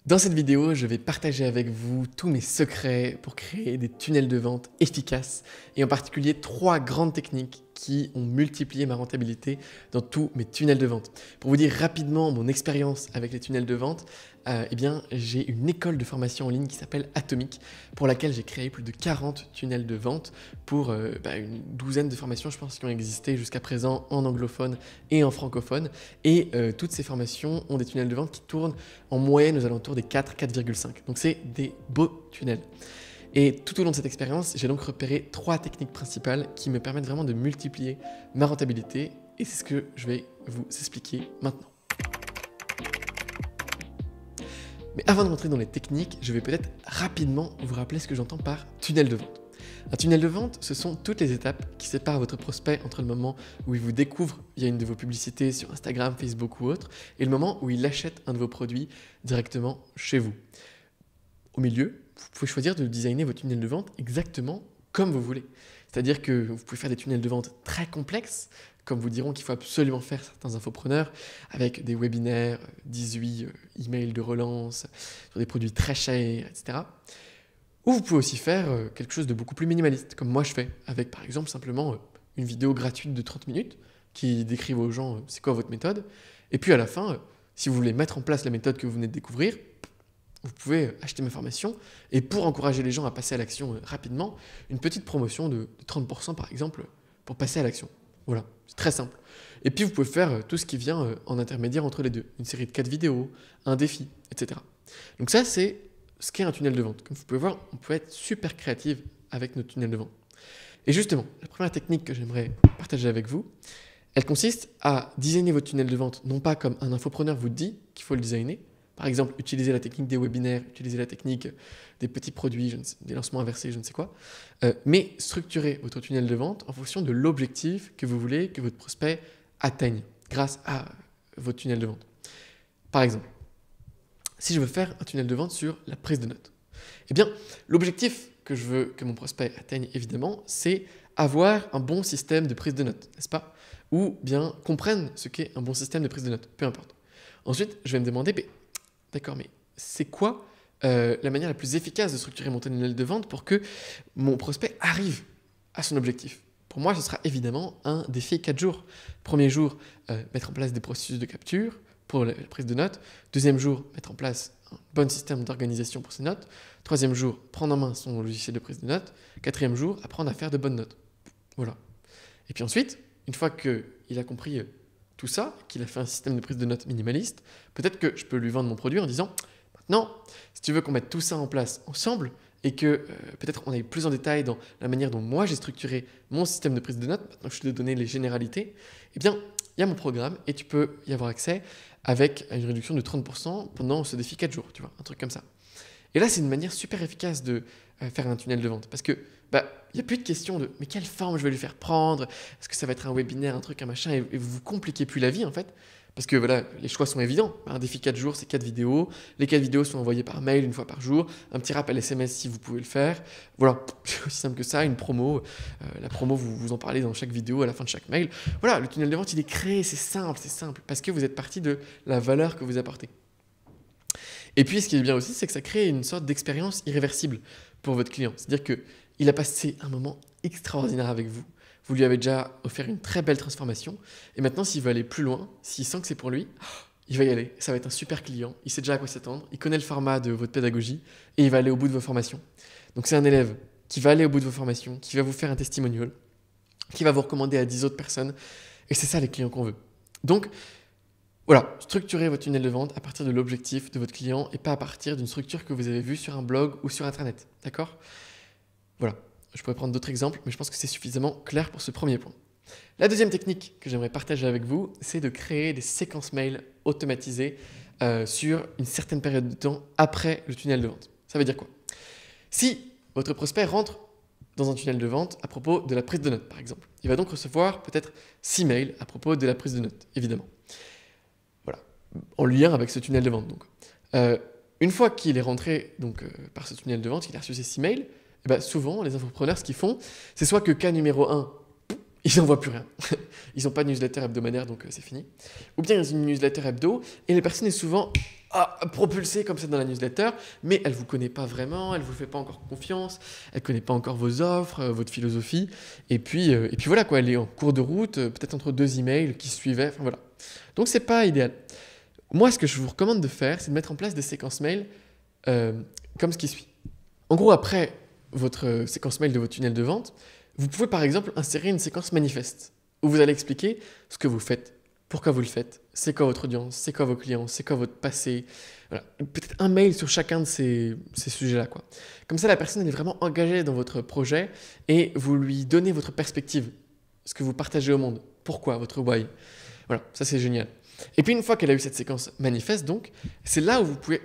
Dans cette vidéo, je vais partager avec vous tous mes secrets pour créer des tunnels de vente efficaces et en particulier 3 grandes techniques qui ont multiplié ma rentabilité dans tous mes tunnels de vente. Pour vous dire rapidement mon expérience avec les tunnels de vente, j'ai une école de formation en ligne qui s'appelle Atomic pour laquelle j'ai créé plus de 40 tunnels de vente pour une douzaine de formations, je pense, qui ont existé jusqu'à présent en anglophone et en francophone. Et toutes ces formations ont des tunnels de vente qui tournent en moyenne aux alentours des 4,5. Donc c'est des beaux tunnels. Et tout au long de cette expérience, j'ai donc repéré 3 techniques principales qui me permettent vraiment de multiplier ma rentabilité. Et c'est ce que je vais vous expliquer maintenant. Mais avant de rentrer dans les techniques, je vais peut-être rapidement vous rappeler ce que j'entends par tunnel de vente. Un tunnel de vente, ce sont toutes les étapes qui séparent votre prospect entre le moment où il vous découvre via une de vos publicités sur Instagram, Facebook ou autre, et le moment où il achète un de vos produits directement chez vous. Au milieu, vous pouvez choisir de designer votre tunnel de vente exactement comme vous voulez. C'est-à-dire que vous pouvez faire des tunnels de vente très complexes, comme vous diront qu'il faut absolument faire certains infopreneurs, avec des webinaires, 18 emails de relance, sur des produits très chers, etc. Ou vous pouvez aussi faire quelque chose de beaucoup plus minimaliste, comme moi je fais, avec par exemple simplement une vidéo gratuite de 30 minutes qui décrive aux gens c'est quoi votre méthode. Et puis à la fin, si vous voulez mettre en place la méthode que vous venez de découvrir, vous pouvez acheter ma formation et pour encourager les gens à passer à l'action rapidement, une petite promotion de 30% par exemple pour passer à l'action. Voilà, c'est très simple. Et puis vous pouvez faire tout ce qui vient en intermédiaire entre les deux, une série de 4 vidéos, un défi, etc. Donc ça c'est ce qu'est un tunnel de vente. Comme vous pouvez voir, on peut être super créatif avec notre tunnel de vente. Et justement, la première technique que j'aimerais partager avec vous, elle consiste à designer votre tunnel de vente, non pas comme un infopreneur vous dit qu'il faut le designer. Par exemple, utiliser la technique des webinaires, utiliser la technique des petits produits, des lancements inversés, je ne sais quoi, mais structurer votre tunnel de vente en fonction de l'objectif que vous voulez que votre prospect atteigne grâce à votre tunnel de vente. Par exemple, si je veux faire un tunnel de vente sur la prise de notes, eh bien, l'objectif que je veux que mon prospect atteigne, évidemment, c'est avoir un bon système de prise de notes, n'est-ce pas? Ou bien comprenne ce qu'est un bon système de prise de notes, peu importe. Ensuite, je vais me demander, d'accord, mais c'est quoi la manière la plus efficace de structurer mon tunnel de vente pour que mon prospect arrive à son objectif? Pour moi, ce sera évidemment un défi 4 jours. Premier jour, mettre en place des processus de capture pour la prise de notes. Deuxième jour, mettre en place un bon système d'organisation pour ses notes. Troisième jour, prendre en main son logiciel de prise de notes. Quatrième jour, apprendre à faire de bonnes notes. Voilà. Et puis ensuite, une fois qu'il a compris tout ça, qu'il a fait un système de prise de notes minimaliste, peut-être que je peux lui vendre mon produit en disant « Maintenant, si tu veux qu'on mette tout ça en place ensemble et que peut-être on aille plus en détail dans la manière dont moi j'ai structuré mon système de prise de notes, maintenant que je te donne les généralités, eh bien, il y a mon programme et tu peux y avoir accès avec une réduction de 30% pendant ce défi 4 jours, tu vois, un truc comme ça. » Et là, c'est une manière super efficace de faire un tunnel de vente parce que il n'y a plus de question de « mais quelle forme je vais lui faire prendre? Est-ce que ça va être un webinaire, un truc, un machin ?» et vous vous compliquez plus la vie en fait. Parce que voilà, les choix sont évidents. Un défi 4 jours, c'est 4 vidéos. Les 4 vidéos sont envoyées par mail une fois par jour. Un petit rappel SMS si vous pouvez le faire. Voilà, c'est aussi simple que ça. Une promo. La promo, vous en parlez dans chaque vidéo, à la fin de chaque mail. Voilà, le tunnel de vente, il est créé. C'est simple. Parce que vous êtes parti de la valeur que vous apportez. Et puis, ce qui est bien aussi, c'est que ça crée une sorte d'expérience irréversible pour votre client. C'est-à-dire qu'il a passé un moment extraordinaire avec vous. Vous lui avez déjà offert une très belle transformation. Et maintenant, s'il veut aller plus loin, s'il sent que c'est pour lui, il va y aller. Ça va être un super client. Il sait déjà à quoi s'attendre. Il connaît le format de votre pédagogie et il va aller au bout de vos formations. Donc, c'est un élève qui va aller au bout de vos formations, qui va vous faire un testimonial, qui va vous recommander à 10 autres personnes. Et c'est ça les clients qu'on veut. Donc, voilà, structurez votre tunnel de vente à partir de l'objectif de votre client et pas à partir d'une structure que vous avez vue sur un blog ou sur Internet. D'accord? Voilà. Je pourrais prendre d'autres exemples, mais je pense que c'est suffisamment clair pour ce premier point. La deuxième technique que j'aimerais partager avec vous, c'est de créer des séquences mails automatisées sur une certaine période de temps après le tunnel de vente. Ça veut dire quoi? Si votre prospect rentre dans un tunnel de vente à propos de la prise de notes, par exemple, il va donc recevoir peut-être 6 mails à propos de la prise de notes, évidemment. Voilà, en lien avec ce tunnel de vente. Donc. Une fois qu'il est rentré par ce tunnel de vente, il a reçu ces 6 mails, souvent, les infopreneurs, ce qu'ils font, c'est soit que cas numéro 1, ils n'envoient plus rien. Ils n'ont pas de newsletter hebdomadaire, donc c'est fini. Ou bien ils ont une newsletter hebdo, et la personne est souvent « propulser comme ça dans la newsletter, mais elle ne vous connaît pas vraiment, elle ne vous fait pas encore confiance, elle ne connaît pas encore vos offres, votre philosophie. Et puis voilà quoi, elle est en cours de route, peut-être entre 2 emails qui se suivaient. Enfin voilà. Donc c'est pas idéal. Moi, ce que je vous recommande de faire, c'est de mettre en place des séquences mail comme ce qui suit. En gros, après votre séquence mail de votre tunnel de vente, vous pouvez par exemple insérer une séquence manifeste où vous allez expliquer ce que vous faites, pourquoi vous le faites, c'est quoi votre audience, c'est quoi vos clients, c'est quoi votre passé. Voilà. Peut-être un mail sur chacun de ces sujets-là, quoi. Comme ça, la personne elle est vraiment engagée dans votre projet et vous lui donnez votre perspective, ce que vous partagez au monde, pourquoi, votre why. Voilà, ça c'est génial. Et puis une fois qu'elle a eu cette séquence manifeste, donc, c'est là où vous pouvez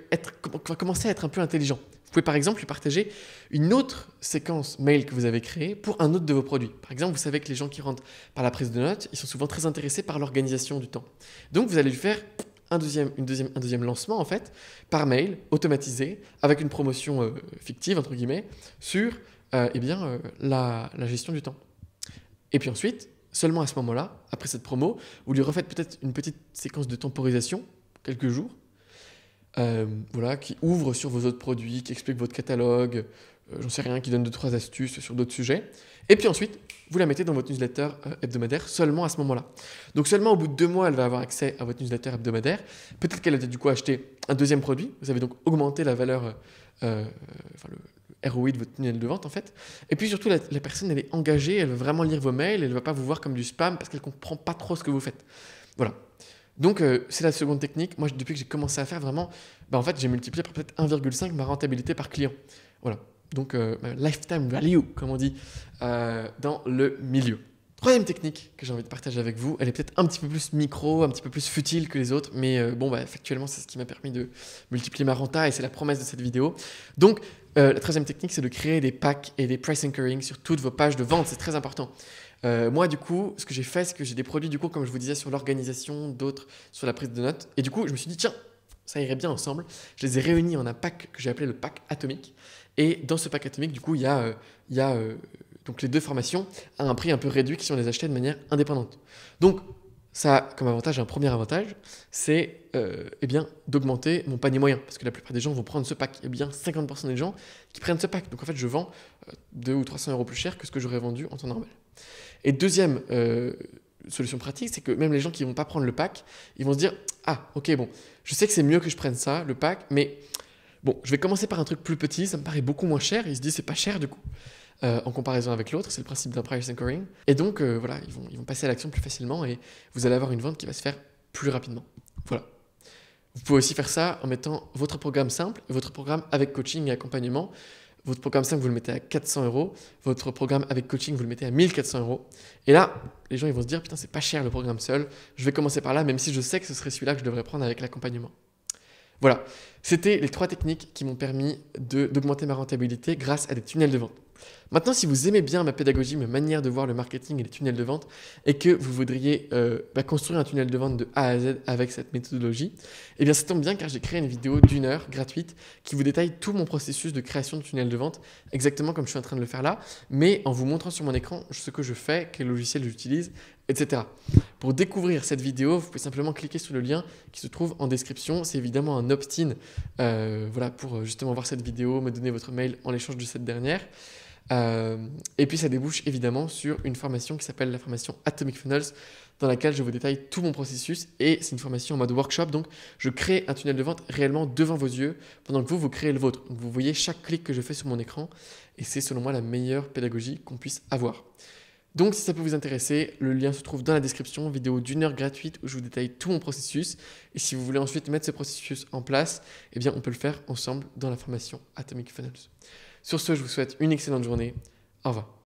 commencer à être un peu intelligent. Vous pouvez par exemple lui partager une autre séquence mail que vous avez créée pour un autre de vos produits. Par exemple, vous savez que les gens qui rentrent par la prise de notes, ils sont souvent très intéressés par l'organisation du temps. Donc vous allez lui faire un deuxième lancement en fait, par mail, automatisé, avec une promotion fictive, entre guillemets, sur la gestion du temps. Et puis ensuite, seulement à ce moment-là, après cette promo, vous lui refaites peut-être une petite séquence de temporisation, quelques jours, qui ouvre sur vos autres produits, qui explique votre catalogue, j'en sais rien, qui donne 2-3 astuces sur d'autres sujets. Et puis ensuite, vous la mettez dans votre newsletter hebdomadaire seulement à ce moment-là. Donc seulement au bout de 2 mois, elle va avoir accès à votre newsletter hebdomadaire. Peut-être qu'elle a du coup acheté un deuxième produit. Vous avez donc augmenté la valeur, le ROI de votre tunnel de vente en fait. Et puis surtout, la personne, elle est engagée, elle va vraiment lire vos mails, elle ne va pas vous voir comme du spam parce qu'elle ne comprend pas trop ce que vous faites. Voilà. Donc, c'est la seconde technique. Moi, depuis que j'ai commencé à faire vraiment, en fait, j'ai multiplié par peut-être 1,5 ma rentabilité par client. Voilà. Donc, lifetime value, comme on dit, dans le milieu. Troisième technique que j'ai envie de partager avec vous, elle est peut-être un petit peu plus micro, un petit peu plus futile que les autres, mais factuellement, c'est ce qui m'a permis de multiplier ma renta et c'est la promesse de cette vidéo. Donc, la troisième technique, c'est de créer des packs et des price anchoring sur toutes vos pages de vente. C'est très important. Moi, du coup, ce que j'ai fait, c'est que j'ai des produits, du coup, comme je vous disais, sur l'organisation, d'autres sur la prise de notes. Et du coup, je me suis dit, tiens, ça irait bien ensemble. Je les ai réunis en un pack que j'ai appelé le pack atomique. Et dans ce pack atomique, du coup, il y a donc les 2 formations à un prix un peu réduit si on les achetait de manière indépendante. Donc, ça a comme avantage, un premier avantage, c'est d'augmenter mon panier moyen. Parce que la plupart des gens vont prendre ce pack. Il y a bien 50% des gens qui prennent ce pack. Donc, en fait, je vends 200 ou 300 euros plus cher que ce que j'aurais vendu en temps normal. Et deuxième solution pratique, c'est que même les gens qui ne vont pas prendre le pack, ils vont se dire « Ah, ok, bon, je sais que c'est mieux que je prenne ça, le pack, mais bon, je vais commencer par un truc plus petit, ça me paraît beaucoup moins cher. » Ils se disent « C'est pas cher du coup. » En comparaison avec l'autre, c'est le principe d'un price anchoring. Et donc, ils vont passer à l'action plus facilement et vous allez avoir une vente qui va se faire plus rapidement. Voilà. Vous pouvez aussi faire ça en mettant votre programme simple et votre programme avec coaching et accompagnement. Votre programme simple, vous le mettez à 400 euros. Votre programme avec coaching, vous le mettez à 1400 euros. Et là, les gens ils vont se dire, putain, c'est pas cher le programme seul. Je vais commencer par là, même si je sais que ce serait celui-là que je devrais prendre avec l'accompagnement. Voilà, c'était les 3 techniques qui m'ont permis d'augmenter ma rentabilité grâce à des tunnels de vente. Maintenant, si vous aimez bien ma pédagogie, ma manière de voir le marketing et les tunnels de vente, et que vous voudriez construire un tunnel de vente de A à Z avec cette méthodologie, eh bien ça tombe bien car j'ai créé une vidéo d'1 heure gratuite qui vous détaille tout mon processus de création de tunnel de vente, exactement comme je suis en train de le faire là, mais en vous montrant sur mon écran ce que je fais, quel logiciel j'utilise, etc. Pour découvrir cette vidéo, vous pouvez simplement cliquer sur le lien qui se trouve en description. C'est évidemment un opt-in pour justement voir cette vidéo, me donner votre mail en échange de cette dernière. Et puis ça débouche évidemment sur une formation qui s'appelle la formation Atomic Funnels dans laquelle je vous détaille tout mon processus et c'est une formation en mode workshop, donc je crée un tunnel de vente réellement devant vos yeux pendant que vous créez le vôtre. Donc vous voyez chaque clic que je fais sur mon écran et c'est selon moi la meilleure pédagogie qu'on puisse avoir. Donc si ça peut vous intéresser, le lien se trouve dans la description, vidéo d'1 heure gratuite où je vous détaille tout mon processus et si vous voulez ensuite mettre ce processus en place, eh bien on peut le faire ensemble dans la formation Atomic Funnels. Sur ce, je vous souhaite une excellente journée. Au revoir.